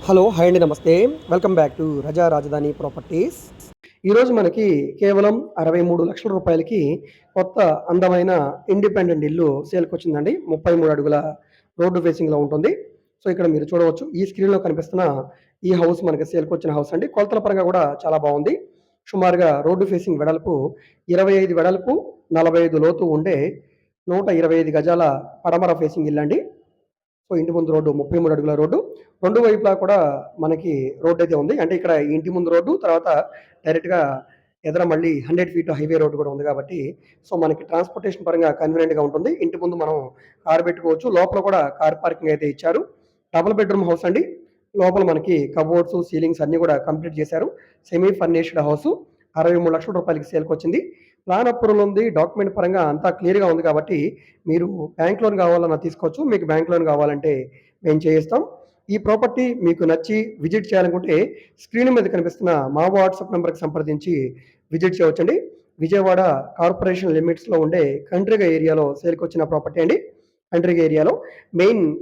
Hello hi అండి, నమస్తే. Welcome back to రజా రాజధాని ప్రాపర్టీస్. ఈరోజు మనకి కేవలం 63 లక్షల రూపాయలకి కొత్త అందమైన ఇండిపెండెంట్ ఇల్లు సేల్కి వచ్చిందండి. 33 అడుగుల రోడ్డు ఫేసింగ్లో ఉంటుంది. సో ఇక్కడ మీరు చూడవచ్చు, ఈ స్క్రీన్లో కనిపిస్తున్న ఈ హౌస్ మనకి సేల్కి వచ్చిన హౌస్ అండి. కొలతల పరంగా కూడా చాలా బాగుంది. సుమారుగా రోడ్డు ఫేసింగ్ వెడల్పు 25 వెడల్పు, 45 లోతు ఉండే 125 గజాల పడమర ఫేసింగ్ ఇల్లు అండి. సో ఇంటి ముందు రోడ్డు 33 అడుగుల రోడ్డు. రెండు వైపులా కూడా మనకి రోడ్ అయితే ఉంది. అంటే ఇక్కడ ఇంటి ముందు రోడ్డు, తర్వాత డైరెక్ట్‌గా ఎదర మళ్ళీ 100 ఫీట్ హైవే రోడ్ కూడా ఉంది కాబట్టి, సో మనకి ట్రాన్స్‌పోర్టేషన్ పరంగా కన్వీనియంట్‌గా ఉంటుంది. ఇంటి ముందు మనం కారు పెట్టుకోవచ్చు. లోపల కూడా కార్ పార్కింగ్ అయితే ఇచ్చారు. డబుల్ బెడ్‌రూమ్ హౌస్ అండి. లోపల మనకి కబోర్డ్స్, సీలింగ్స్ అన్నీ కూడా కంప్లీట్ చేశారు. Semi furnished house. 63 లక్షల రూపాయలకి సేల్‌కొచ్చింది. ప్లాన్ అప్రూవల్ ఉంది. డాక్యుమెంట్ పరంగా అంతా క్లియర్‌గా ఉంది కాబట్టి మీరు బ్యాంక్ లోన్ కావాలన్నా తీసుకోవచ్చు. మీకు బ్యాంక్ లోన్ కావాలంటే మేము చేయిస్తాం. ఈ ప్రాపర్టీ మీకు నచ్చి విజిట్ చేయాలనుకుంటే స్క్రీన్ మీద కనిపిస్తున్న మా వాట్సాప్ నెంబర్కి సంప్రదించి విజిట్ చేయవచ్చండి. విజయవాడ కార్పొరేషన్ లిమిట్స్లో ఉండే కంట్రిగా ఏరియాలో సేల్కి వచ్చిన ప్రాపర్టీ అండి. కంట్రిగా ఏరియాలో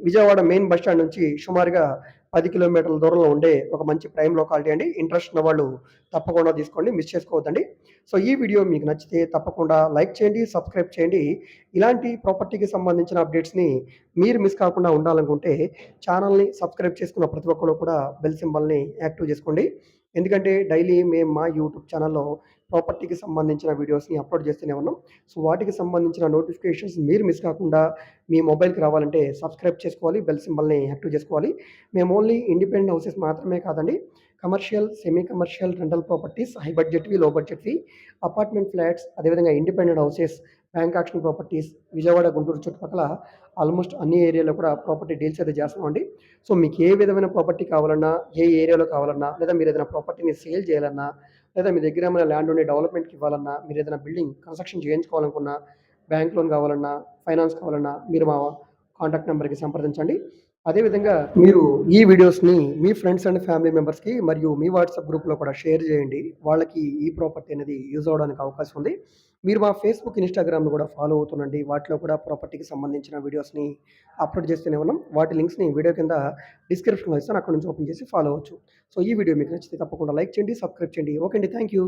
విజయవాడ మెయిన్ బస్ స్టాండ్ నుంచి సుమారుగా 10 కిలోమీటర్ల దూరంలో ఉండే ఒక మంచి ప్రైమ్ లొకాలిటీ అండి. ఇంట్రెస్ట్ ఉన్న వాళ్ళు తప్పకుండా తీసుకోండి, మిస్ చేసుకోవద్దండి. సో ఈ వీడియో మీకు నచ్చితే తప్పకుండా లైక్ చేయండి, సబ్స్క్రైబ్ చేయండి. ఇలాంటి ప్రాపర్టీకి సంబంధించిన అప్డేట్స్ని మీరు మిస్ కాకుండా ఉండాలనుకుంటే ఛానల్ని సబ్స్క్రైబ్ చేసుకున్న ప్రతి ఒక్కరు కూడా బెల్ సింబల్ని యాక్టివ్ చేసుకోండి. ఎందుకంటే డైలీ మేము మా యూట్యూబ్ ఛానల్లో ప్రాపర్టీకి సంబంధించిన వీడియోస్ని అప్లోడ్ చేస్తూనే ఉన్నాం. సో వాటికి సంబంధించిన నోటిఫికేషన్స్ మీరు మిస్ కాకుండా మీ మొబైల్కి రావాలంటే సబ్స్క్రైబ్ చేసుకోవాలి, బెల్ సింబల్ని యాక్టివ్ చేసుకోవాలి. మేము ఓన్లీ ఇండిపెండెంట్ హౌసెస్ మాత్రమే కాదండి, commercial, semi commercial, rental properties, high బడ్జెట్వి, లో బడ్జెట్వి, అపార్ట్మెంట్ ఫ్లాట్స్, అదేవిధంగా independent houses, bank auction properties, Vijayawada Guntur చుట్టుపక్కల ఆల్మోస్ట్ అన్ని ఏరియాలో కూడా ప్రాపర్టీ డీల్స్ అయితే చేస్తున్నామండి. సో మీకు ఏ విధమైన ప్రాపర్టీ కావాలన్నా, ఏ ఏరియాలో కావాలన్నా, లేదా మీరు ఏదైనా ప్రాపర్టీని సేల్ చేయాలన్నా, లేదా మీ దగ్గర ఏమైనా ల్యాండ్ ఉండి డెవలప్మెంట్కి ఇవ్వాలన్నా, మీరు ఏదైనా బిల్డింగ్ కన్స్ట్రక్షన్ చేయించుకోవాలనుకున్నా, బ్యాంక్ లోన్ కావాలన్నా, ఫైనాన్స్ కావాలన్నా మీరు మా కాంటాక్ట్ నెంబర్కి సంప్రదించండి. అదేవిధంగా మీరు ఈ వీడియోస్ని మీ ఫ్రెండ్స్ అండ్ ఫ్యామిలీ మెంబర్స్కి మరియు మీ వాట్సాప్ గ్రూప్లో కూడా షేర్ చేయండి. వాళ్ళకి ఈ ప్రాపర్టీ అనేది యూజ్ అవ్వడానికి అవకాశం ఉంది. మీరు మా ఫేస్బుక్, ఇన్స్టాగ్రామ్ను కూడా ఫాలో అవుతుండండి. వాటిలో కూడా ప్రాపర్టీకి సంబంధించిన వీడియోస్ని అప్లోడ్ చేస్తూనే ఉన్నాం. వాటి లింక్స్ని వీడియో కింద డిస్క్రిప్షన్లో ఇస్తాను, అక్కడ నుంచి ఓపెన్ చేసి ఫాలో అవ్వచ్చు. సో ఈ వీడియో మీకు నచ్చితే తప్పకుండా లైక్ చేయండి, సబ్స్క్రైబ్ చేయండి. ఓకే అండి, థ్యాంక్ యూ.